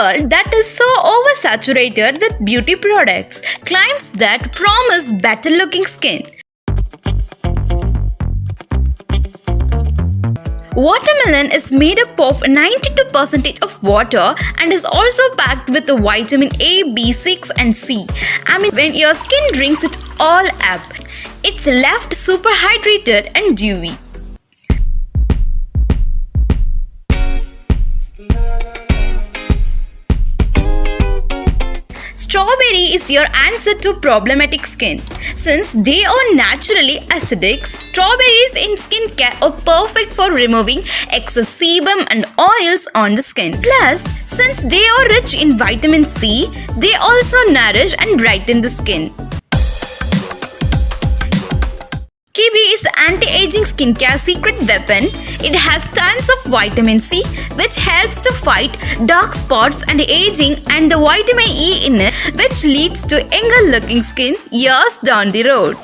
world that is so oversaturated with beauty products claims that promise better looking skin. Watermelon is made up of 92% of water and is also packed with vitamin A, B6 and C. When your skin drinks it all up, it's left super hydrated and dewy. Strawberry is your answer to problematic skin. Since they are naturally acidic, strawberries in skincare are perfect for removing excess sebum and oils on the skin. Plus, since they are rich in vitamin C, they also nourish and brighten the skin. Kiwi is anti-aging skincare secret weapon. It has tons of vitamin C, which helps to fight dark spots and aging, and the vitamin E in it, which leads to younger looking skin years down the road.